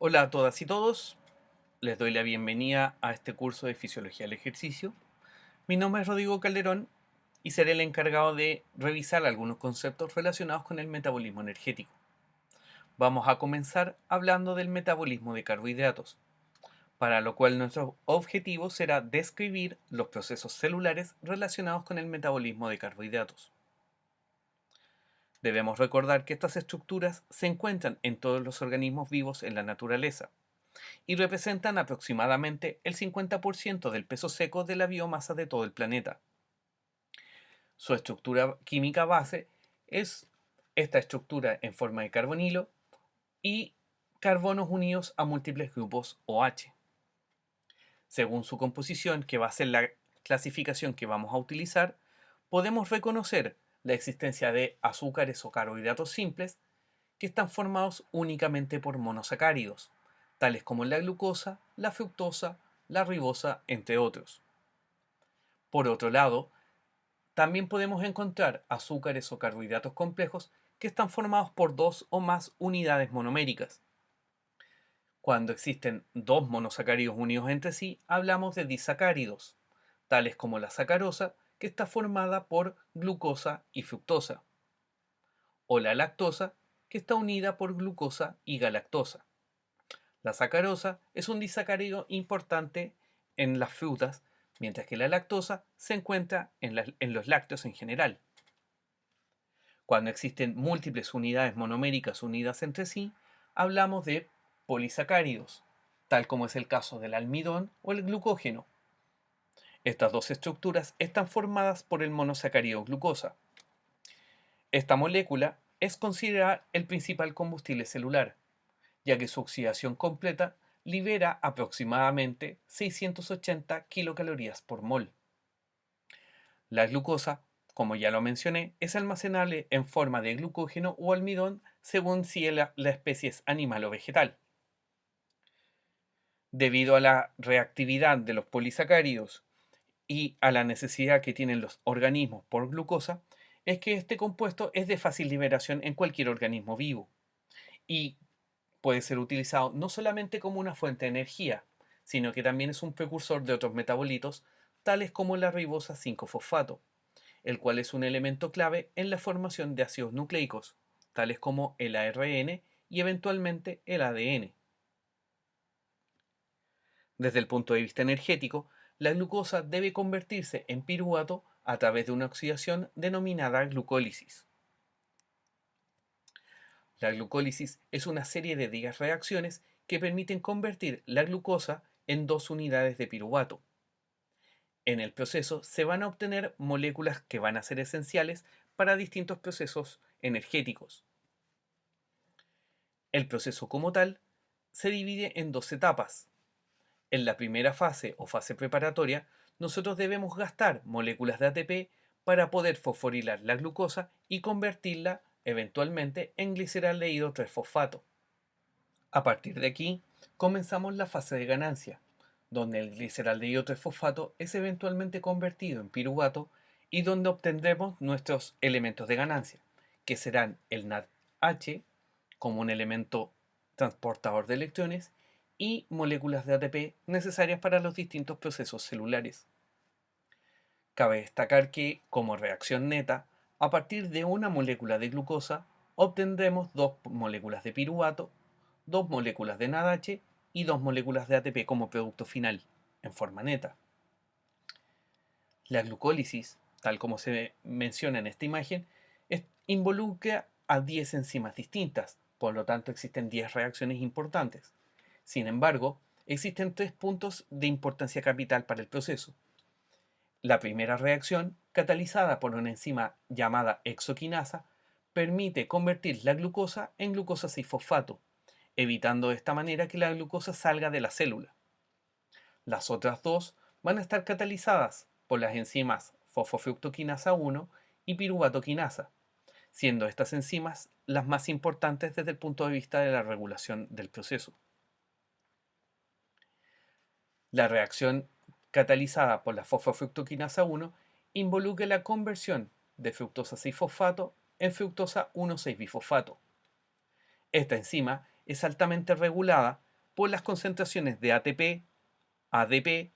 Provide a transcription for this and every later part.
Hola a todas y todos, les doy la bienvenida a este curso de Fisiología del Ejercicio. Mi nombre es Rodrigo Calderón y seré el encargado de revisar algunos conceptos relacionados con el metabolismo energético. Vamos a comenzar hablando del metabolismo de carbohidratos, para lo cual nuestro objetivo será describir los procesos celulares relacionados con el metabolismo de carbohidratos. Debemos recordar que estas estructuras se encuentran en todos los organismos vivos en la naturaleza y representan aproximadamente el 50% del peso seco de la biomasa de todo el planeta. Su estructura química base es esta estructura en forma de carbonilo y carbonos unidos a múltiples grupos OH. Según su composición, que va a ser la clasificación que vamos a utilizar, podemos reconocer la existencia de azúcares o carbohidratos simples que están formados únicamente por monosacáridos, tales como la glucosa, la fructosa, la ribosa, entre otros. Por otro lado, también podemos encontrar azúcares o carbohidratos complejos que están formados por dos o más unidades monoméricas. Cuando existen dos monosacáridos unidos entre sí, hablamos de disacáridos, tales como la sacarosa, que está formada por glucosa y fructosa, o la lactosa, que está unida por glucosa y galactosa. La sacarosa es un disacárido importante en las frutas, mientras que la lactosa se encuentra en los lácteos en general. Cuando existen múltiples unidades monoméricas unidas entre sí, hablamos de polisacáridos, tal como es el caso del almidón o el glucógeno. Estas dos estructuras están formadas por el monosacárido glucosa. Esta molécula es considerada el principal combustible celular, ya que su oxidación completa libera aproximadamente 680 kilocalorías por mol. La glucosa, como ya lo mencioné, es almacenable en forma de glucógeno o almidón según si la especie es animal o vegetal. Debido a la reactividad de los polisacáridos y a la necesidad que tienen los organismos por glucosa, es que este compuesto es de fácil liberación en cualquier organismo vivo y puede ser utilizado no solamente como una fuente de energía, sino que también es un precursor de otros metabolitos, tales como la ribosa 5-fosfato, el cual es un elemento clave en la formación de ácidos nucleicos, tales como el ARN y eventualmente el ADN. Desde el punto de vista energético, la glucosa debe convertirse en piruvato a través de una oxidación denominada glucólisis. La glucólisis es una serie de 10 reacciones que permiten convertir la glucosa en dos unidades de piruvato. En el proceso se van a obtener moléculas que van a ser esenciales para distintos procesos energéticos. El proceso como tal se divide en dos etapas. En la primera fase o fase preparatoria, nosotros debemos gastar moléculas de ATP para poder fosforilar la glucosa y convertirla eventualmente en gliceraldehído 3-fosfato. A partir de aquí, comenzamos la fase de ganancia, donde el gliceraldehído 3-fosfato es eventualmente convertido en piruvato y donde obtendremos nuestros elementos de ganancia, que serán el NADH como un elemento transportador de electrones y moléculas de ATP necesarias para los distintos procesos celulares. Cabe destacar que, como reacción neta, a partir de una molécula de glucosa obtendremos dos moléculas de piruvato, dos moléculas de NADH y dos moléculas de ATP como producto final, en forma neta. La glucólisis, tal como se menciona en esta imagen, involucra a 10 enzimas distintas, por lo tanto existen 10 reacciones importantes. Sin embargo, existen tres puntos de importancia capital para el proceso. La primera reacción, catalizada por una enzima llamada exoquinasa, permite convertir la glucosa en glucosa 6-fosfato, evitando de esta manera que la glucosa salga de la célula. Las otras dos van a estar catalizadas por las enzimas fosfofructoquinasa 1 y piruvatoquinasa, siendo estas enzimas las más importantes desde el punto de vista de la regulación del proceso. La reacción catalizada por la fosfofructoquinasa 1 involucra la conversión de fructosa 6-fosfato en fructosa 1,6-bifosfato. Esta enzima es altamente regulada por las concentraciones de ATP, ADP,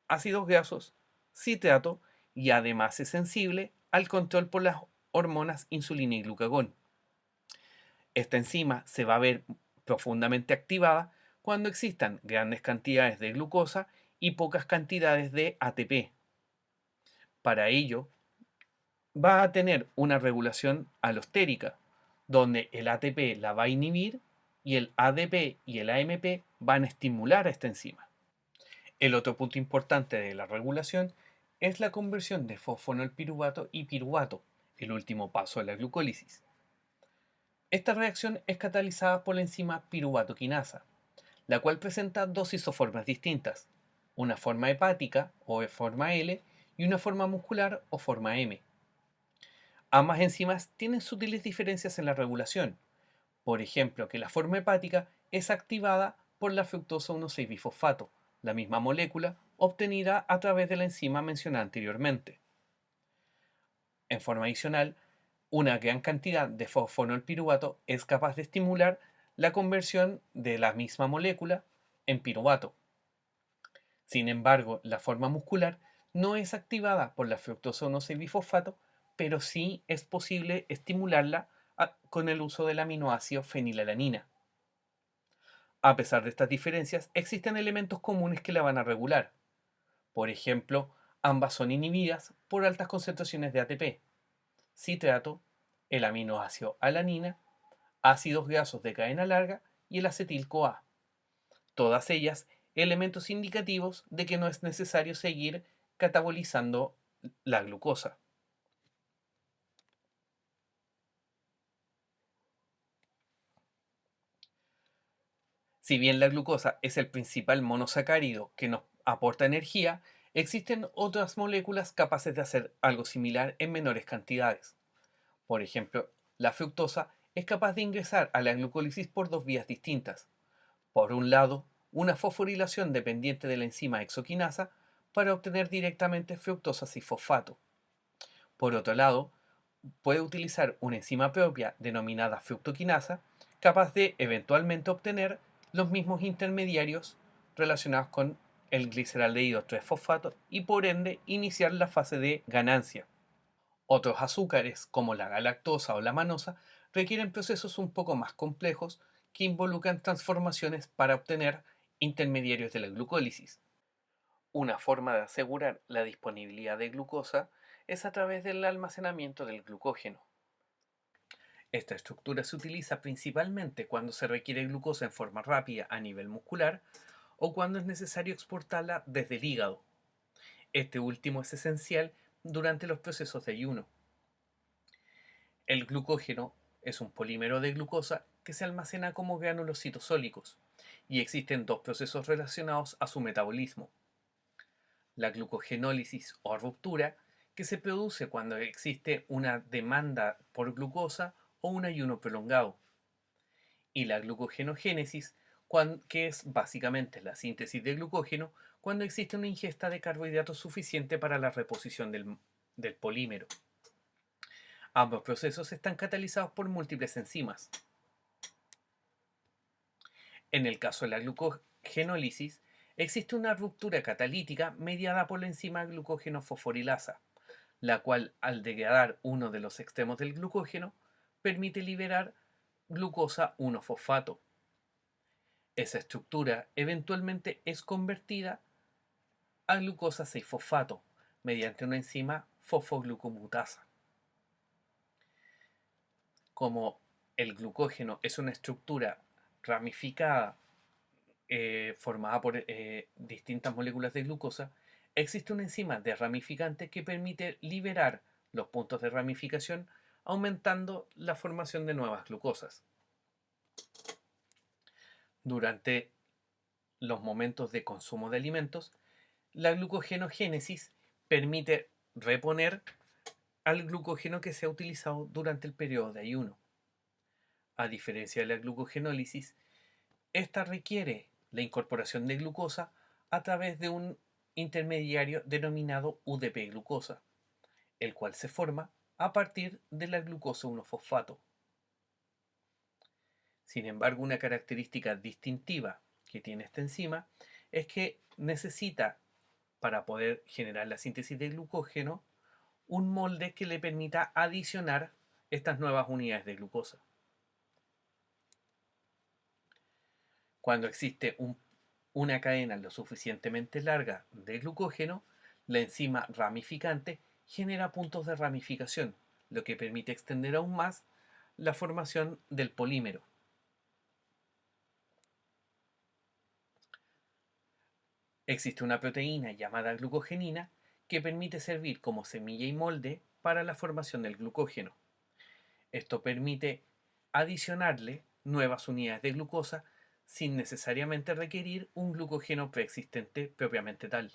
ácidos grasos, citrato y además es sensible al control por las hormonas insulina y glucagón. Esta enzima se va a ver profundamente activada cuando existan grandes cantidades de glucosa y pocas cantidades de ATP. Para ello, va a tener una regulación alostérica, donde el ATP la va a inhibir y el ADP y el AMP van a estimular a esta enzima. El otro punto importante de la regulación es la conversión de fosfonolpiruvato y piruvato, el último paso de la glucólisis. Esta reacción es catalizada por la enzima piruvatoquinasa, la cual presenta dos isoformas distintas, una forma hepática o forma L y una forma muscular o forma M. Ambas enzimas tienen sutiles diferencias en la regulación, por ejemplo que la forma hepática es activada por la fructosa 1,6-bifosfato, la misma molécula obtenida a través de la enzima mencionada anteriormente. En forma adicional, una gran cantidad de fosfonolpiruvato es capaz de estimular la conversión de la misma molécula en piruvato. Sin embargo, la forma muscular no es activada por la fructosa 1,6-bifosfato, pero sí es posible estimularla con el uso del aminoácido fenilalanina. A pesar de estas diferencias, existen elementos comunes que la van a regular. Por ejemplo, ambas son inhibidas por altas concentraciones de ATP, citrato, el aminoácido alanina, ácidos grasos de cadena larga y el acetil-CoA. Todas ellas elementos indicativos de que no es necesario seguir catabolizando la glucosa. Si bien la glucosa es el principal monosacárido que nos aporta energía, existen otras moléculas capaces de hacer algo similar en menores cantidades. Por ejemplo, la fructosa es capaz de ingresar a la glucólisis por dos vías distintas. Por un lado, una fosforilación dependiente de la enzima exoquinasa para obtener directamente fructosa 6-fosfato. Por otro lado, puede utilizar una enzima propia denominada fructoquinasa, capaz de eventualmente obtener los mismos intermediarios relacionados con el gliceraldehído 3-fosfato y por ende iniciar la fase de ganancia. Otros azúcares, como la galactosa o la manosa, requieren procesos un poco más complejos que involucran transformaciones para obtener intermediarios de la glucólisis. Una forma de asegurar la disponibilidad de glucosa es a través del almacenamiento del glucógeno. Esta estructura se utiliza principalmente cuando se requiere glucosa en forma rápida a nivel muscular o cuando es necesario exportarla desde el hígado. Este último es esencial durante los procesos de ayuno. El glucógeno es un polímero de glucosa que se almacena como gránulos citosólicos y existen dos procesos relacionados a su metabolismo. La glucogenólisis o ruptura, que se produce cuando existe una demanda por glucosa o un ayuno prolongado, y la glucogenogénesis, que es básicamente la síntesis de glucógeno cuando existe una ingesta de carbohidratos suficiente para la reposición del polímero. Ambos procesos están catalizados por múltiples enzimas. En el caso de la glucogenólisis, existe una ruptura catalítica mediada por la enzima glucógeno fosforilasa, la cual, al degradar uno de los extremos del glucógeno, permite liberar glucosa 1-fosfato. Esa estructura eventualmente es convertida a glucosa 6-fosfato mediante una enzima fosfoglucomutasa. Como el glucógeno es una estructura ramificada formada por distintas moléculas de glucosa, existe una enzima desramificante que permite liberar los puntos de ramificación, aumentando la formación de nuevas glucosas. Durante los momentos de consumo de alimentos, la glucogenogénesis permite reponer al glucógeno que se ha utilizado durante el periodo de ayuno. A diferencia de la glucogenólisis, esta requiere la incorporación de glucosa a través de un intermediario denominado UDP-glucosa, el cual se forma a partir de la glucosa 1-fosfato. Sin embargo, una característica distintiva que tiene esta enzima es que necesita, para poder generar la síntesis de glucógeno, un molde que le permita adicionar estas nuevas unidades de glucosa. Cuando existe una cadena lo suficientemente larga de glucógeno, la enzima ramificante genera puntos de ramificación, lo que permite extender aún más la formación del polímero. Existe una proteína llamada glucogenina que permite servir como semilla y molde para la formación del glucógeno. Esto permite adicionarle nuevas unidades de glucosa sin necesariamente requerir un glucógeno preexistente propiamente tal.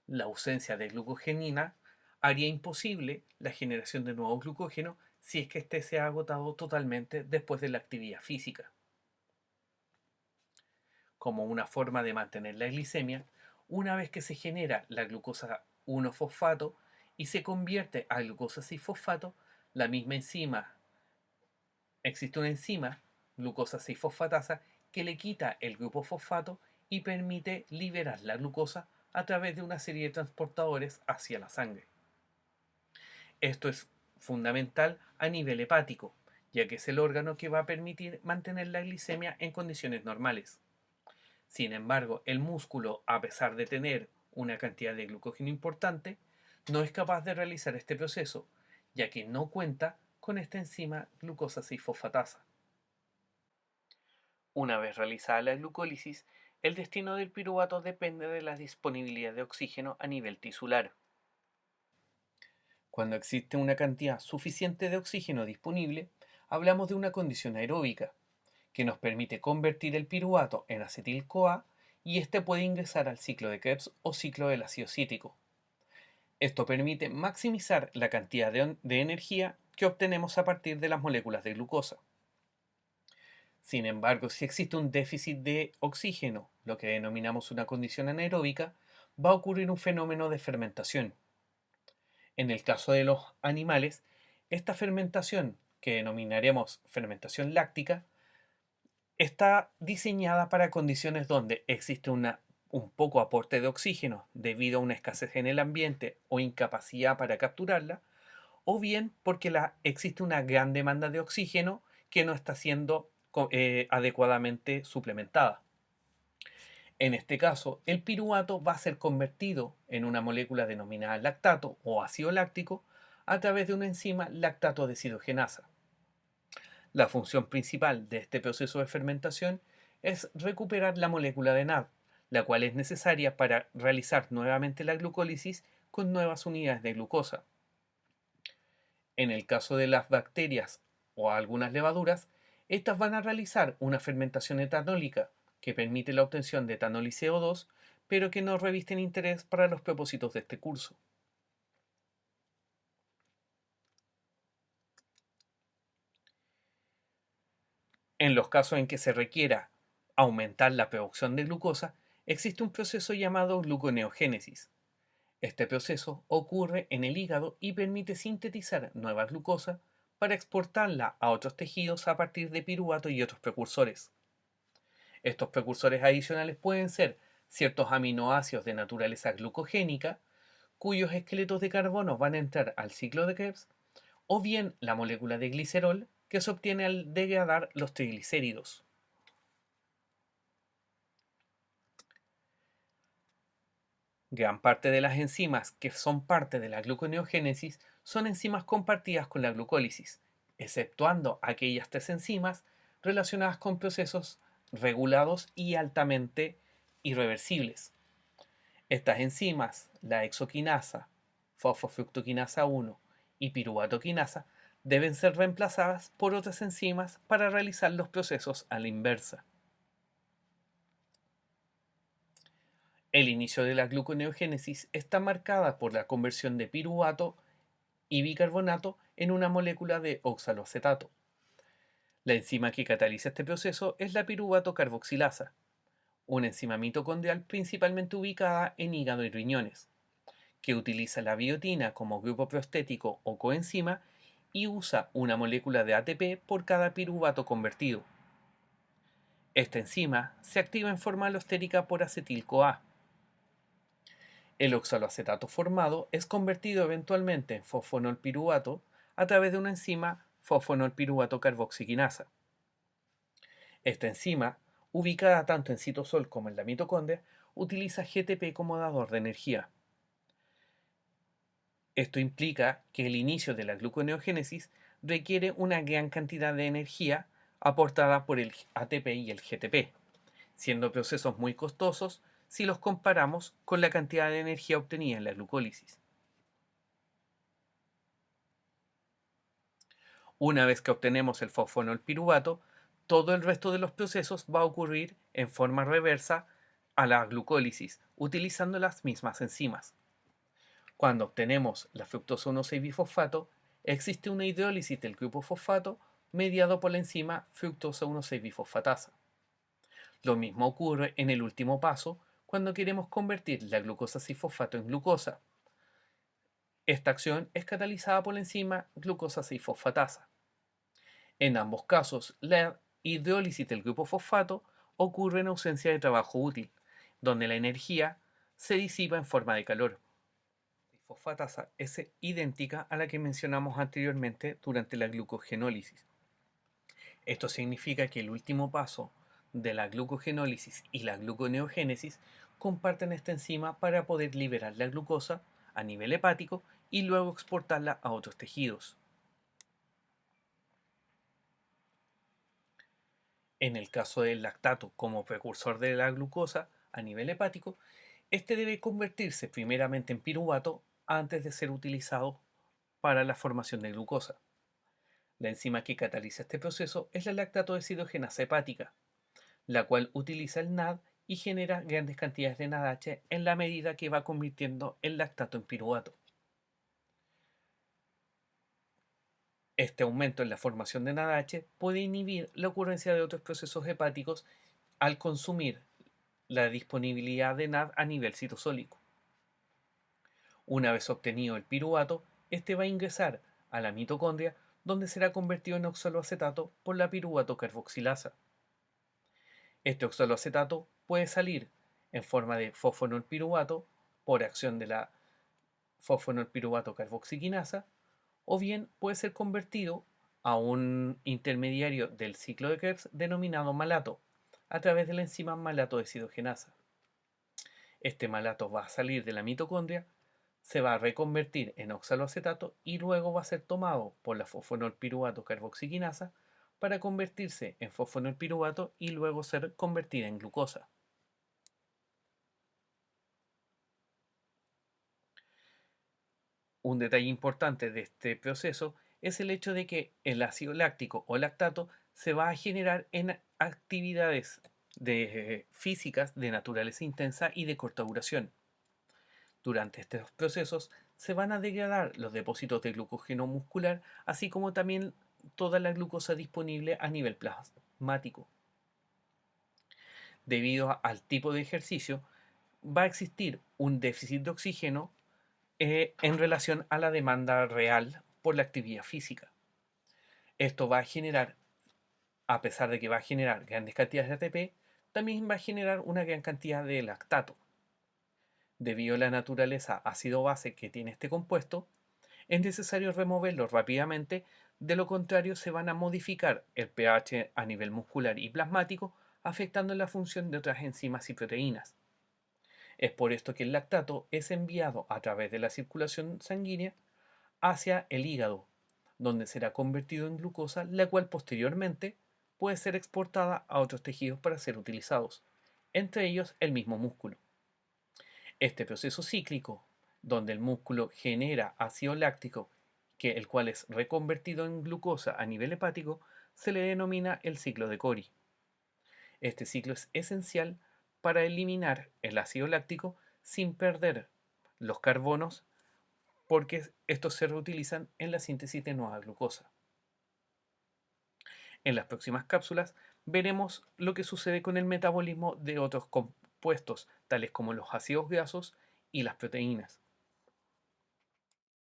La ausencia de glucogenina haría imposible la generación de nuevo glucógeno si es que éste se ha agotado totalmente después de la actividad física. Como una forma de mantener la glicemia, una vez que se genera la glucosa 1-fosfato y se convierte a glucosa 6-fosfato, la misma enzima, existe una enzima, glucosa 6-fosfatasa, que le quita el grupo fosfato y permite liberar la glucosa a través de una serie de transportadores hacia la sangre. Esto es fundamental a nivel hepático, ya que es el órgano que va a permitir mantener la glicemia en condiciones normales. Sin embargo, el músculo, a pesar de tener una cantidad de glucógeno importante, no es capaz de realizar este proceso, ya que no cuenta con esta enzima glucosa 6-fosfatasa. Una vez realizada la glucólisis, el destino del piruvato depende de la disponibilidad de oxígeno a nivel tisular. Cuando existe una cantidad suficiente de oxígeno disponible, hablamos de una condición aeróbica, que nos permite convertir el piruvato en acetil-CoA y este puede ingresar al ciclo de Krebs o ciclo del ácido cítrico. Esto permite maximizar la cantidad de energía que obtenemos a partir de las moléculas de glucosa. Sin embargo, si existe un déficit de oxígeno, lo que denominamos una condición anaeróbica, va a ocurrir un fenómeno de fermentación. En el caso de los animales, esta fermentación, que denominaremos fermentación láctica, está diseñada para condiciones donde existe un poco aporte de oxígeno debido a una escasez en el ambiente o incapacidad para capturarla, o bien porque existe una gran demanda de oxígeno que no está siendo adecuadamente suplementada. En este caso, el piruvato va a ser convertido en una molécula denominada lactato o ácido láctico a través de una enzima lactato deshidrogenasa. La función principal de este proceso de fermentación es recuperar la molécula de NAD, la cual es necesaria para realizar nuevamente la glucólisis con nuevas unidades de glucosa. En el caso de las bacterias o algunas levaduras, estas van a realizar una fermentación etanólica que permite la obtención de etanol y CO2, pero que no revisten interés para los propósitos de este curso. En los casos en que se requiera aumentar la producción de glucosa, existe un proceso llamado gluconeogénesis. Este proceso ocurre en el hígado y permite sintetizar nueva glucosa para exportarla a otros tejidos a partir de piruvato y otros precursores. Estos precursores adicionales pueden ser ciertos aminoácidos de naturaleza glucogénica, cuyos esqueletos de carbono van a entrar al ciclo de Krebs, o bien la molécula de glicerol que se obtiene al degradar los triglicéridos. Gran parte de las enzimas que son parte de la gluconeogénesis son enzimas compartidas con la glucólisis, exceptuando aquellas tres enzimas relacionadas con procesos regulados y altamente irreversibles. Estas enzimas, la hexoquinasa, fosfofructoquinasa 1 y piruvatoquinasa, deben ser reemplazadas por otras enzimas para realizar los procesos a la inversa. El inicio de la gluconeogénesis está marcada por la conversión de piruvato y bicarbonato en una molécula de oxaloacetato. La enzima que cataliza este proceso es la piruvato carboxilasa, una enzima mitocondrial principalmente ubicada en hígado y riñones, que utiliza la biotina como grupo prostético o coenzima y usa una molécula de ATP por cada piruvato convertido. Esta enzima se activa en forma alostérica por acetil-CoA. El oxaloacetato formado es convertido eventualmente en fosfonolpiruvato a través de una enzima fosfonolpiruvato carboxiquinasa. Esta enzima, ubicada tanto en citosol como en la mitocondria, utiliza GTP como dador de energía. Esto implica que el inicio de la gluconeogénesis requiere una gran cantidad de energía aportada por el ATP y el GTP, siendo procesos muy costosos si los comparamos con la cantidad de energía obtenida en la glucólisis. Una vez que obtenemos el fosfonolpiruvato, todo el resto de los procesos va a ocurrir en forma reversa a la glucólisis, utilizando las mismas enzimas. Cuando obtenemos la fructosa 1,6-bifosfato, existe una hidrólisis del grupo fosfato mediado por la enzima fructosa 1,6-bifosfatasa. Lo mismo ocurre en el último paso cuando queremos convertir la glucosa 6-fosfato en glucosa. Esta acción es catalizada por la enzima glucosa 6-fosfatasa. En ambos casos, la hidrólisis del grupo fosfato ocurre en ausencia de trabajo útil, donde la energía se disipa en forma de calor. La fosfatasa es idéntica a la que mencionamos anteriormente durante la glucogenólisis. Esto significa que el último paso de la glucogenólisis y la gluconeogénesis comparten esta enzima para poder liberar la glucosa a nivel hepático y luego exportarla a otros tejidos. En el caso del lactato como precursor de la glucosa a nivel hepático, este debe convertirse primeramente en piruvato antes de ser utilizado para la formación de glucosa. La enzima que cataliza este proceso es la lactato deshidrogenasa hepática, la cual utiliza el NAD y genera grandes cantidades de NADH en la medida que va convirtiendo el lactato en piruvato. Este aumento en la formación de NADH puede inhibir la ocurrencia de otros procesos hepáticos al consumir la disponibilidad de NAD a nivel citosólico. Una vez obtenido el piruvato, este va a ingresar a la mitocondria, donde será convertido en oxaloacetato por la piruvato carboxilasa. Este oxaloacetato puede salir en forma de fosfonolpiruvato por acción de la fosfonolpiruvato carboxiquinasa, o bien puede ser convertido a un intermediario del ciclo de Krebs denominado malato, a través de la enzima malato deshidrogenasa. Este malato va a salir de la mitocondria, se va a reconvertir en oxaloacetato y luego va a ser tomado por la fosfonolpiruvato carboxiquinasa para convertirse en fosfonolpiruvato y luego ser convertida en glucosa. Un detalle importante de este proceso es el hecho de que el ácido láctico o lactato se va a generar en actividades físicas de naturaleza intensa y de corta duración. Durante estos procesos se van a degradar los depósitos de glucógeno muscular, así como también toda la glucosa disponible a nivel plasmático. Debido al tipo de ejercicio, va a existir un déficit de oxígeno en relación a la demanda real por la actividad física. Esto va a generar, a pesar de que va a generar grandes cantidades de ATP, también va a generar una gran cantidad de lactato. Debido a la naturaleza ácido-base que tiene este compuesto, es necesario removerlo rápidamente, de lo contrario se van a modificar el pH a nivel muscular y plasmático, afectando la función de otras enzimas y proteínas. Es por esto que el lactato es enviado a través de la circulación sanguínea hacia el hígado, donde será convertido en glucosa, la cual posteriormente puede ser exportada a otros tejidos para ser utilizados, entre ellos el mismo músculo. Este proceso cíclico, donde el músculo genera ácido láctico, el cual es reconvertido en glucosa a nivel hepático, se le denomina el ciclo de Cori. Este ciclo es esencial para eliminar el ácido láctico sin perder los carbonos, porque estos se reutilizan en la síntesis de nueva glucosa. En las próximas cápsulas veremos lo que sucede con el metabolismo de otros compuestos, tales como los ácidos grasos y las proteínas.